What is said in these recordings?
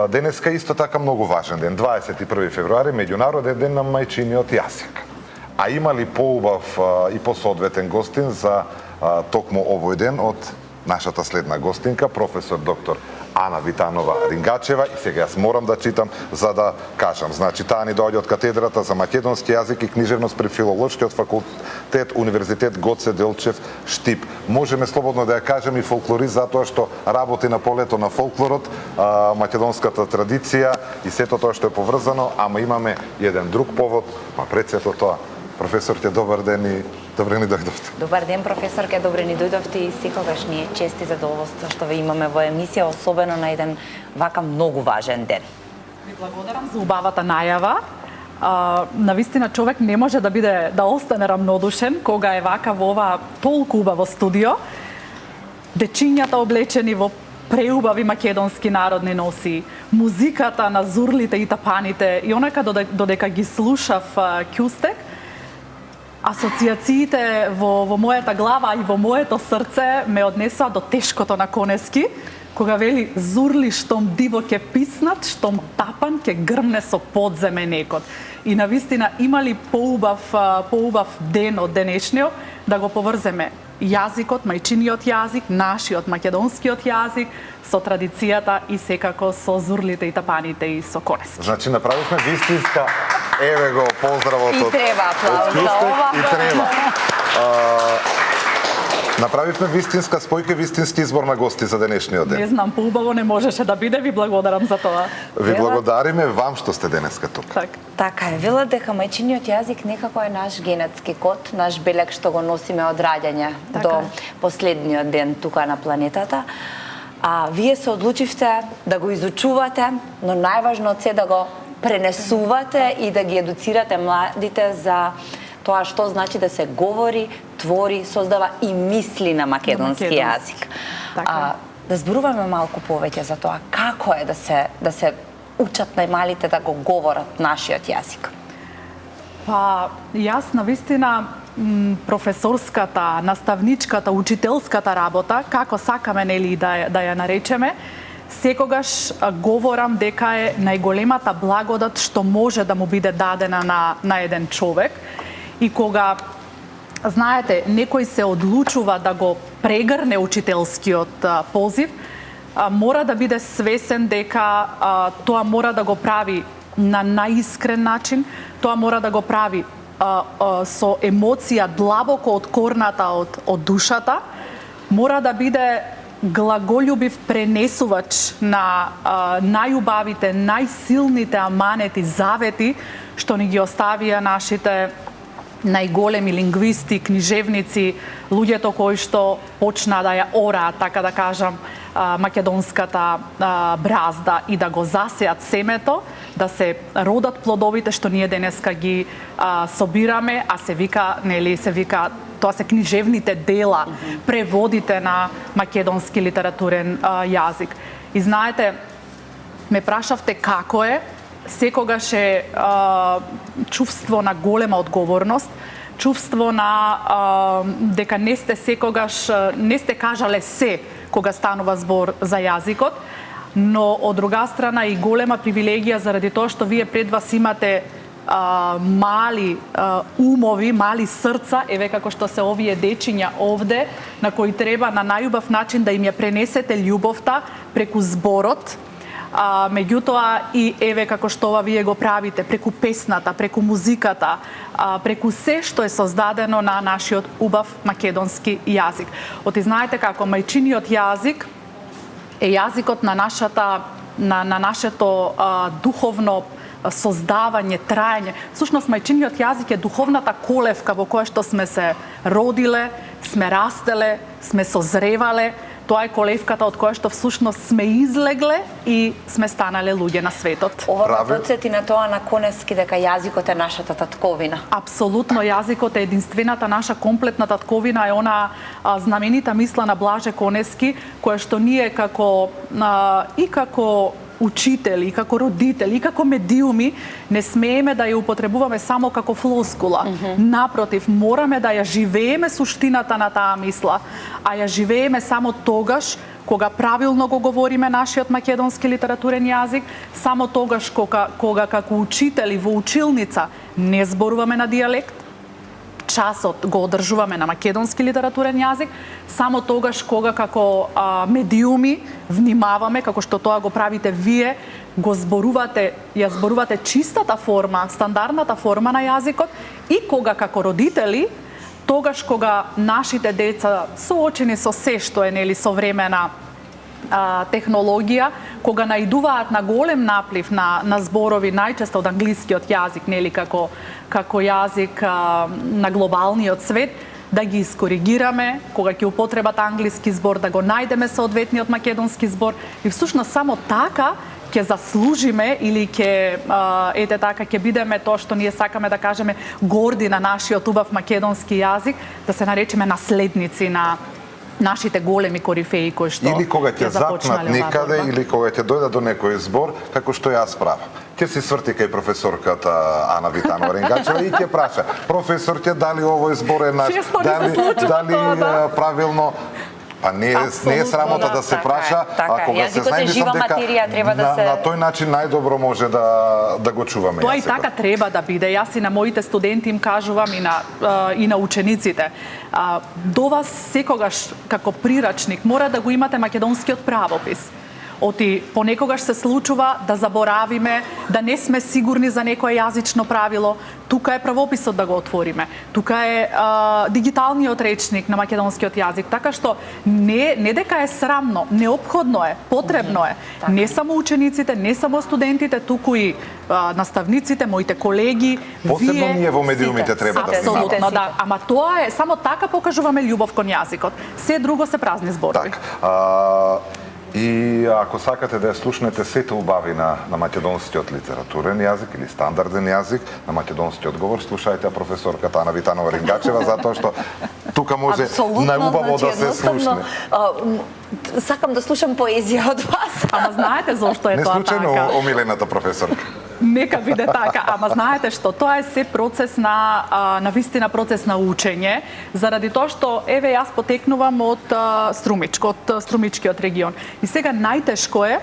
Денеска исто така многу важен ден, 21 февруари, меѓународен ден на мајчиниот јазик. А има ли поубав и посоодветен гостин за токму овој ден од нашата следна гостинка, професор доктор Ана Витанова Рингачева. И сега јас морам да читам за да кажам. Значи, таа ни доаѓа од катедрата за македонски јазик и книжевност при Филолошкиот факултет Универзитет Гоце Делчев Штип. Можеме слободно да ја кажем и фолклорист затоа што работи на полето на фолклорот, македонската традиција и сето тоа што е поврзано, ама имаме еден друг повод, па пред сето тоа. Професорке, добар ден и добре ни дојдовте. Добар ден, професорке, добре ни дојдовте и секогаш ни е чест и задоволство што ве имаме во емисија, особено на еден вака многу важен ден. Ви благодарам за убавата најава. Навистина човек не може да остане рамнодушен кога е вака во ова толку убаво студио. Дечињата облечени во преубави македонски народни носи, музиката на зурлите и тапаните и онака додека ги слушав Ќустек, асоциациите во мојата глава и во моето срце ме однесува до тешкото на Конески, кога вели зурли штом диво ќе писнат, штом тапан ќе грмне со подземен екот. И навистина има ли поубав ден од денешниот да го поврземе јазикот, мајчиниот јазик, нашиот македонскиот јазик, со традицијата и секако со зурлите и тапаните и со Конески. Значи, направивме вистинска, еве го поздравот И треба аплауз за ова. И треба. Направивме вистинска спојка, вистински избор на гости за денешниот ден. Не знам, поубаво не можеше да биде, ви благодарам за тоа. Ви благодариме вам што сте денеска тук. Така е, велат дека мајчиниот јазик некако е наш генетски код, наш белег што го носиме од раѓање до последниот ден тука на планетата. А вие се одлучивте да го изучувате, но најважно од се да го пренесувате и да ги едуцирате младите за тоа што значи да се говори, твори, создава и мисли на македонски јазик. Да зборуваме малку повеќе за тоа како е да се учат најмалите да го говорат нашиот јазик. Па, јас навистина професорската, наставничката, учителската работа, како сакаме нели да ја наречеме, секогаш говорам дека е најголемата благодат што може да му биде дадена на еден човек. И кога, знаете, некој се одлучува да го прегрне учителскиот позив, мора да биде свесен дека тоа мора да го прави на најискрен начин, тоа мора да го прави со емоција длабоко откорната од душата, мора да биде глаголјубив пренесувач на најубавите, најсилните аманети, завети што ни ги оставија нашите најголеми лингвисти, книжевници, луѓето кои што почна да ја ораат, така да кажам, македонската бразда и да го засеат семето, да се родат плодовите што ние денеска ги собираме, а се вика, тоа се книжевните дела, преводите на македонски литературен јазик. И знаете, ме прашавте како е, секогаш е чувство на голема одговорност, чувство на дека не сте кажале се кога станува збор за јазикот, но од друга страна и голема привилегија заради тоа што вие пред вас имате мали умови, мали срца, еве како што се овие дечиња овде, на кои треба на најубав начин да им ја пренесете љубовта преку зборот. Меѓутоа и еве како што ова вие го правите преку песната, преку музиката, преку се што е создадено на нашиот убав македонски јазик. Оти знаете како мајчиниот јазик е јазикот на нашето духовно создавање, траење. Всушност мајчиниот јазик е духовната колевка во која што сме се родиле, сме растеле, сме созревале. Тоа е колевката од која што всушност сме излегле и сме станале луѓе на светот. Ова потсети на тоа на Конески дека јазикот е нашата татковина. Апсолутно, јазикот е единствената наша комплетна татковина, е она знаменита мисла на Блаже Конески, која што ние како учители, како родители, како медиуми, не смееме да ја употребуваме само како флоскула. Напротив, мораме да ја живееме суштината на таа мисла, а ја живееме само тогаш кога правилно го говориме нашиот македонски литературен јазик, само тогаш кога како учители во училница не зборуваме на дијалект, часот го одржуваме на македонски литературен јазик, само тогаш кога како медиуми внимаваме, како што тоа го правите вие, ја зборувате чистата форма, стандардната форма на јазикот, и кога како родители, тогаш кога нашите деца соочени со се што е современа технологија, кога наидуваат на голем наплив на зборови, најчесто од англискиот јазик, како јазик на глобалниот свет, да ги искоригираме, кога ќе употребат англиски збор, да го најдеме соодветниот македонски збор, и всушност само така ќе заслужиме или ќе бидеме тоа што ние сакаме да кажеме горди на нашиот убав македонски јазик, да се наречеме наследници на нашите големи корифеи кои што или кога ќе запнат некаде, или кога ќе дојдат до некој збор, како што јас правам. Ќе се сврти кај професорката Ана Витанова Рингачева и ќе праша: професорке, дали овој збор е наш, дали правилно. Па не е срамота да се праша, а кога се знае, мислам дека на тој начин најдобро може да го чуваме. Тоа и така треба да биде. Јас и на моите студенти им кажувам и на учениците. До вас секогаш како прирачник мора да го имате македонскиот правопис. Понекогаш се случува да заборавиме, да не сме сигурни за некое јазично правило. Тука е правописот да го отвориме. Тука е дигиталниот речник на македонскиот јазик. Така што не дека е срамно, неопходно е, потребно е. Не само учениците, не само студентите, туку и наставниците, моите колеги, посебно ние во медиумите треба да внимаваме. Апсолутно, да. Ама тоа е, само така покажуваме љубов кон јазикот. Се друго се празни зборови. И ако сакате да ја слушнете сите убави на македонскиот литературен јазик или стандарден јазик, на македонскиот говор, слушајте професорката Ана Витанова Рингачева, затоа што тука може најубаво да се слушне. Сакам да слушам поезија од вас. Ама знаете зошто е тоа така? Не случајно омилената професорка. Нека биде така, ама знаете што, тоа е се процес на вистина процес на учење, заради тоа што, еве, јас потекнувам од Струмичкиот регион. И сега најтешко е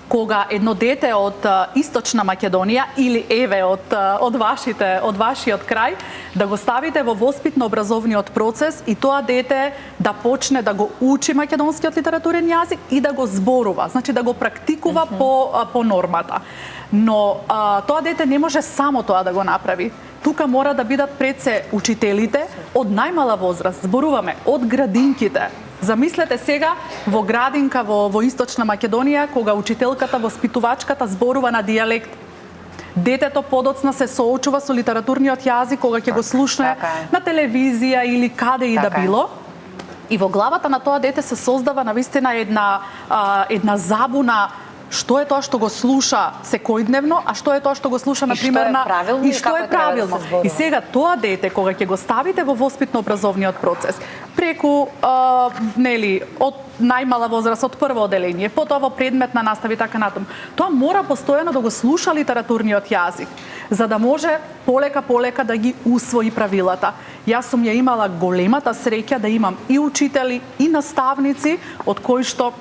кога едно дете од Источна Македонија или еве од вашиот крај да го ставите во воспитно-образовниот процес и тоа дете да почне да го учи македонскиот литературен јазик и да го зборува, значи да го практикува по нормата. Но тоа дете не може само тоа да го направи. Тука мора да бидат пред се учителите од најмала возраст. Зборуваме од градинките. Замислете сега во градинка во Источна Македонија, кога учителката, воспитувачката зборува на дијалект. Детето подоцна се соочува со литературниот јазик кога ќе го слушне на телевизија или каде и да било. И во главата на тоа дете се создава навистина една забуна што е тоа што го слуша секојдневно, а што е тоа што го слуша на пример и што е правилно. И сега тоа дете кога ќе го ставите во воспитно-образовниот процес, преку од најмала возраст, од прво оделение, потоа во предмет на настави така натаму, тоа мора постојано да го слуша литературниот јазик, за да може полека да ги усвои правилата. Јас сум ја имала големата среќа да имам и учители и наставници од кои што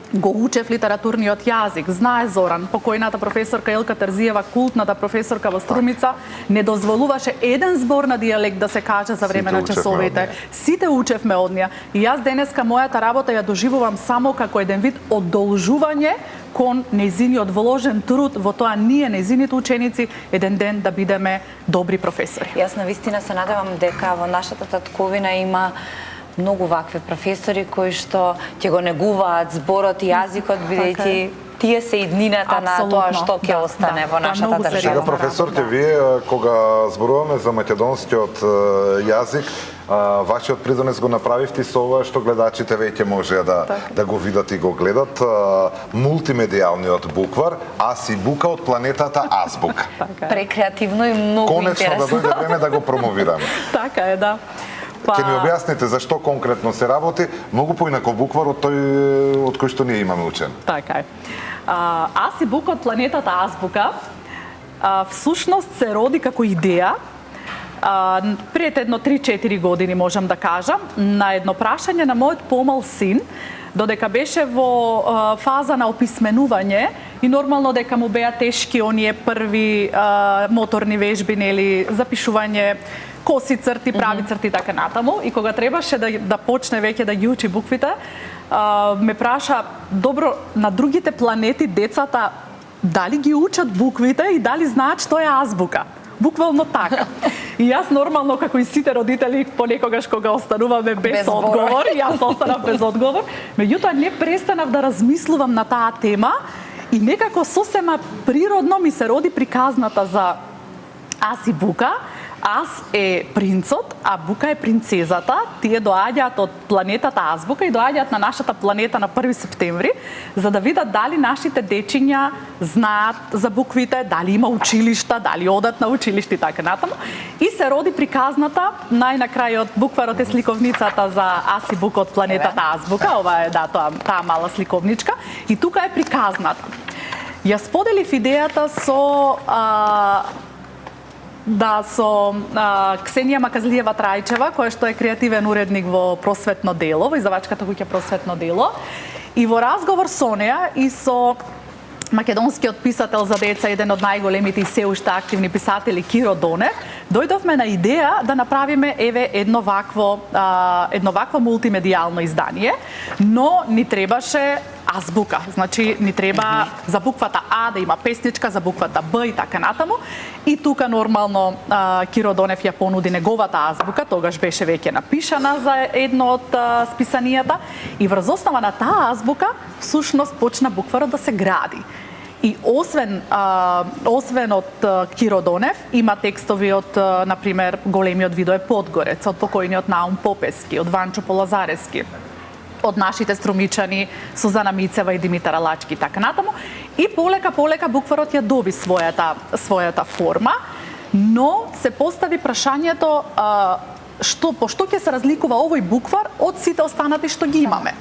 го учев литературниот јазик. Знае Зоран, покојната професорка Елка Терзиева, култната професорка во Струмица, не дозволуваше еден збор на дијалект да се каже за време на часовите. Сите учевме од неа. И јас денеска мојата работа ја доживувам само како еден вид одолжување кон нејзиниот вложен труд во тоа ние, нејзините ученици, еден ден да бидеме добри професори. Јас навистина се надевам дека во нашата татковина има многу вакви професори кои што ќе го негуваат зборот и јазикот, бидејќи тие се иднината на тоа што ќе остане во нашата држава. Сега, професорке, вие кога зборуваме за македонскиот јазик, вашиот придонес го направивте со ова што гледачите веќе може да го видат и го гледат, мултимедијалниот буквар Азбука од планетата Азбука. Прекреативно и многу интересно. Конечно да дојде време да го промовираме. Така е, да. Ќе ни објасните зашто конкретно се работи, многу поинаков буквар од тој од кој што ние имаме учен. Така е. Азбука од планетата Азбука всушност се роди како идеја пред едно 3-4 години, можам да кажам, на едно прашање на мојот помал син, додека беше во фаза на описменување и нормално дека му беа тешки оние први моторни вежби, нели, запишување, коси црти, прави црти и така натаму. И кога требаше да почне веќе да ги учи буквите, ме праша, добро, на другите планети децата дали ги учат буквите и дали знаат што е азбука? Буквално така. И јас нормално, како и сите родители, понекогаш кога остануваме без одговор, јас останав без одговор, меѓутоа не престанав да размислувам на таа тема и некако сосема природно ми се роди приказната за Аз и Бука. Аз е принцот, а Бука е принцезата. Тие доаѓаат од планетата Азбука и доаѓаат на нашата планета на 1 септември, за да видат дали нашите дечиња знаат за буквите, дали има училишта, дали одат на училиште и така натаму. И се роди приказната, најнакрај од букварот е сликовницата за Аз и Бука од планетата Азбука. Ова е таа мала сликовничка и тука е приказната. Ја споделив идејата со Ксенија Маказлиева Трајчева, која што е креативен уредник во Просветно дело, во издавачката куќа Просветно дело. И во разговор со неа и со македонскиот писател за деца, еден од најголемите и се уште активни писатели Киро Донев, дојдовме на идеја да направиме едно вакво мултимедијално издание, но ни требаше азбука. Значи ни треба за буквата А да има песничка, за буквата Б и така натаму. И тука нормално Киро Донев ја понуди неговата азбука, тогаш беше веќе напишана за едно од списанијата и врз основа на таа азбука всушност почна букварот да се гради. И освен од Киро Донев, има текстови од, например, големиот Видое Подгорец, од покојниот Наум Попески, од Ванчо Полазарески, од нашите струмичани Сузана Мицева и Димитар Алачки и така натаму. И полека букварот ја доби својата форма, но се постави прашањето пошто ќе се разликува овој буквар од сите останати што ги имаме.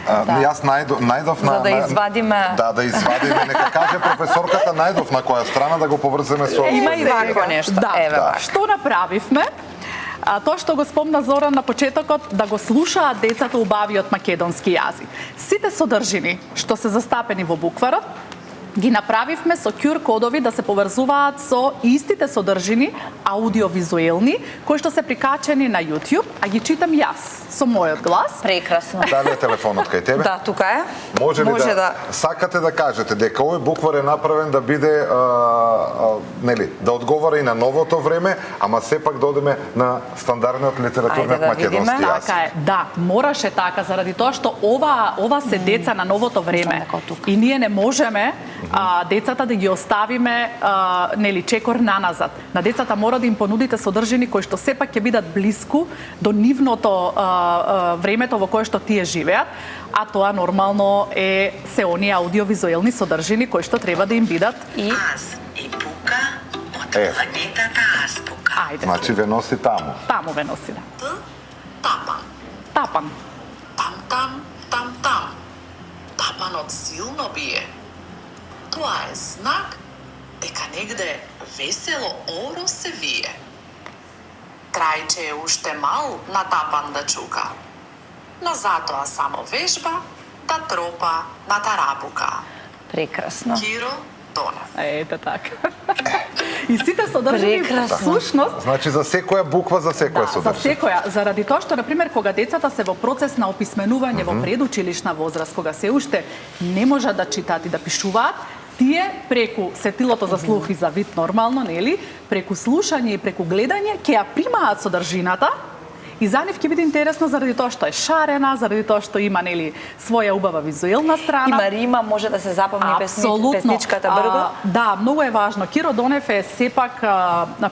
Јас најдов на... За да извадиме... Да извадиме, нека каже професорката, најдов на која страна да го поврземе со... Има и вако нешто. Да. Што направивме? Тоа што го спомна Зоран на почетокот, да го слушаат децата убавиот македонски јазик. Сите содржини што се застапени во букварот, ги направивме со QR кодови да се поврзуваат со истите содржини аудиовизуелни, кои што се прикачени на YouTube, а ги читам јас со мојот глас. Прекрасно. Дали е телефонот кај тебе? Да, тука е. Може ли да сакате да кажете дека овој буквар е направен да биде нели, да одговара и на новото време, ама сепак да одиме на стандардниот литературниот македонски јазик. Така е. Да, мораше така заради тоа што ова се деца на новото време. И ние не можеме децата да ги оставиме нели чекор наназад. На децата мора да им понудите содржини кои што сепак ќе бидат блиску до нивното времето во кое што тие живеат, а тоа нормално се оние аудиовизуелни содржини кои што треба да им бидат и Аз и Бука од планетата Азбука. Ајде. Значи ве носи таму. Таму ве носи, да. Тапан. Тапан. Там. Тапанот силно бие. Тоа е знак дека негде весело оро се вие. Трајче е уште мал на тапан да чука, но затоа само вежба да тропа на тарабука. Прекрасно. Киро Донев. Ете така. И сите содржини всушност Значи за секоја буква, за секоја за содржина. секоја, заради тоа што, например, кога децата се во процес на описменување во предучилишна возраст, кога се уште не можат да читаат и да пишуваат, тие преку сетилото за слух и за вид нормално, нели, преку слушање и преку гледање ќе ја примаат содржината и за нив ќе биде интересно заради тоа што е шарена, заради тоа што има нели своја убава визуелна страна. Има рима, може да се запомни песничката брго. Да, многу е важно. Киро Донев е сепак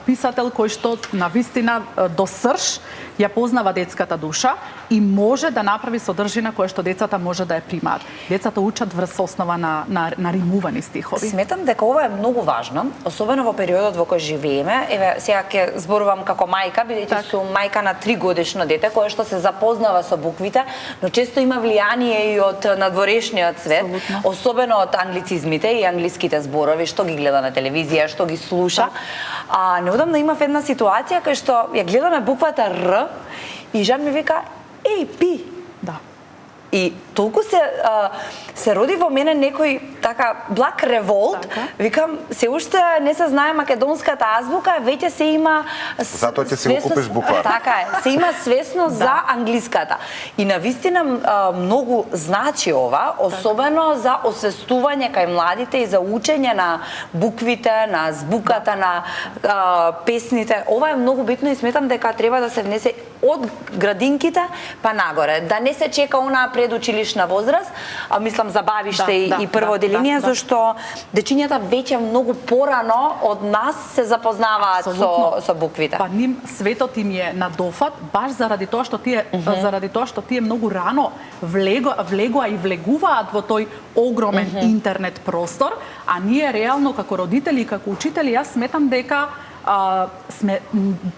писател кој што навистина до срж ја познава детската душа и може да направи содржина која што децата може да ја примаат. Децата учат врз основа на римувани стихови. Сметам дека ова е многу важно, особено во периодот во кој живееме. Еве, сега ќе зборувам како мајка, бидејќи сум мајка на 3 години годишно дете кое што се запознава со буквите, но често има влијание и од надворешниот свет, особено од англицизмите и англиските зборови, што ги гледа на телевизија, што ги слуша. Неодамна имав една ситуација кај што ја гледаме буквата Р и Жан ми вика: "Еј, пи." Да. И толку се роди во мене некој така благ револт. Така. Викам, се уште не се знае македонската азбука, веќе се има Затоа ќе си го купиш буквар. Така е, се има свесност за англиската. И навистина многу значи ова, особено за освестување кај младите и за учење на буквите, на азбуката, на песните. Ова е многу битно и сметам дека треба да се внесе од градинките па нагоре, да не се чека онаа предучилишна возраст, мислам забавиште и прво оделение, зашто дечињата веќе многу порано од нас се запознаваат со буквите. Па ним светот им е на дофат баш заради тоа што тие многу рано влегоа и влегуваат во тој огромен интернет простор, а ние реално како родители и како учители јас сметам дека сме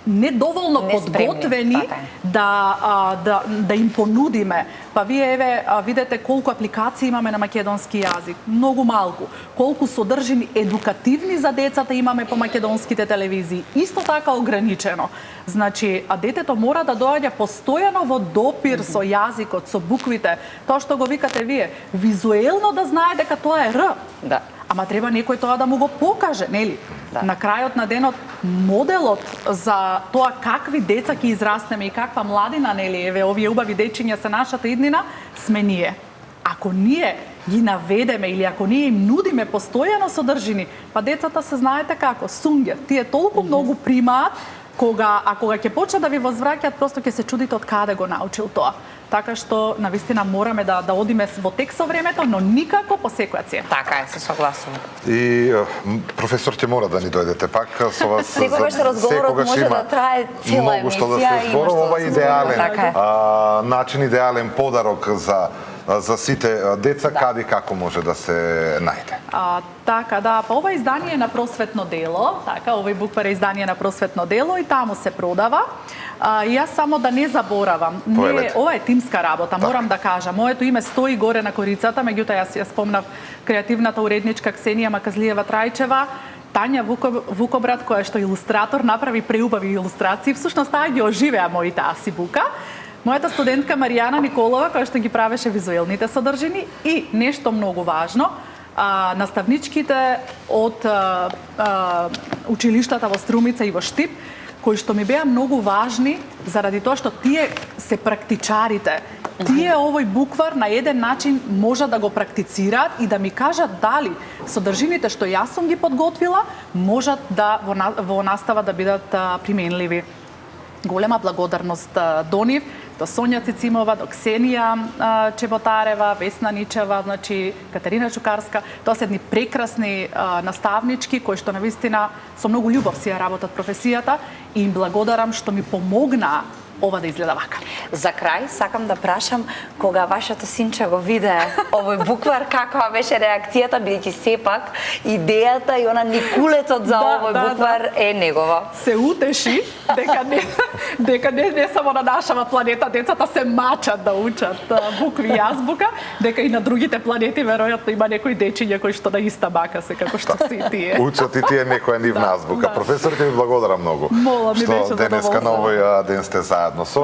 недоволно подготвени да им понудиме. Па вие еве видете колку апликации имаме на македонски јазик, многу малку. Колку содржини едукативни за децата имаме по македонските телевизии, исто така ограничено. Значи, детето мора да доаѓа постојано во допир со јазикот, со буквите, тоа што го викате вие, визуелно да знае дека тоа е Р. Да. Ама треба некој тоа да му го покаже, нели? Да. На крајот на денот моделот за тоа какви деца ќе израстеме и каква младина, нели, еве овие убави дечиња се нашата иднина, сме ние. Ако ние ги наведеме или ако ние им нудиме постојано содржини, па децата се знаете како, сунгер, тие толку многу примаат, кога ќе почне да ви возвраќаат, просто ќе се чудите од каде го научил тоа. Така што навистина мораме да одиме во тек со времето, но никако по секоја цена. Така е, се согласувам. И професор ќе мора да ни дојдете пак со вас. Секогаш разговорот може да трае цела многу што да емисија, се има зборува, што ова да е се зборува, така идеален начин, идеален подарок за сите деца, каде и како може да се најде. Така, да, па ова издание е на Просветно дело, така, овој буквар е издание на Просветно дело и таму се продава. И јас само да не заборавам, ова е тимска работа, морам да кажам. Моето име стои горе на корицата, меѓутоа јас спомнав креативната уредничка Ксенија Маказлиева Трајчева, Тања Вукобрат, која што илустратор, направи преубави илустрации, всушност таа ги оживеа моите азбука. Мојата студентка Маријана Николова, која што ги правеше визуелните содржини и нешто многу важно, наставничките од училиштата во Струмица и во Штип, кои што ми беа многу важни заради тоа што тие се практичарите. Тие овој буквар на еден начин можат да го практицираат и да ми кажат дали содржините што јас сум ги подготвила можат да во настава да бидат применливи. Голема благодарност до нив, до Сонја Цицимова, до Ксенија Чеботарева, Весна Ничева, значи Катерина Чукарска. Тоа се едни прекрасни наставнички кои што навистина со многу љубов си ја работат професијата и им благодарам што ми помогнаа ова да изгледа вака. За крај, сакам да прашам, кога вашето синче го виде овој буквар, каква беше реакцијата, бидејќи сепак идејата и она никулецот за овој буквар е негова. Се утеши дека не само на нашава планета децата се мачат да учат букви и азбука, дека и на другите планети веројатно има некои дечиња кои што на иста бака се како што се и тие. Учат и тие некоја нивна азбука. Професор, ќе ви благодарам многу. Мола, ми беше што денеска на овој ден сте заедно со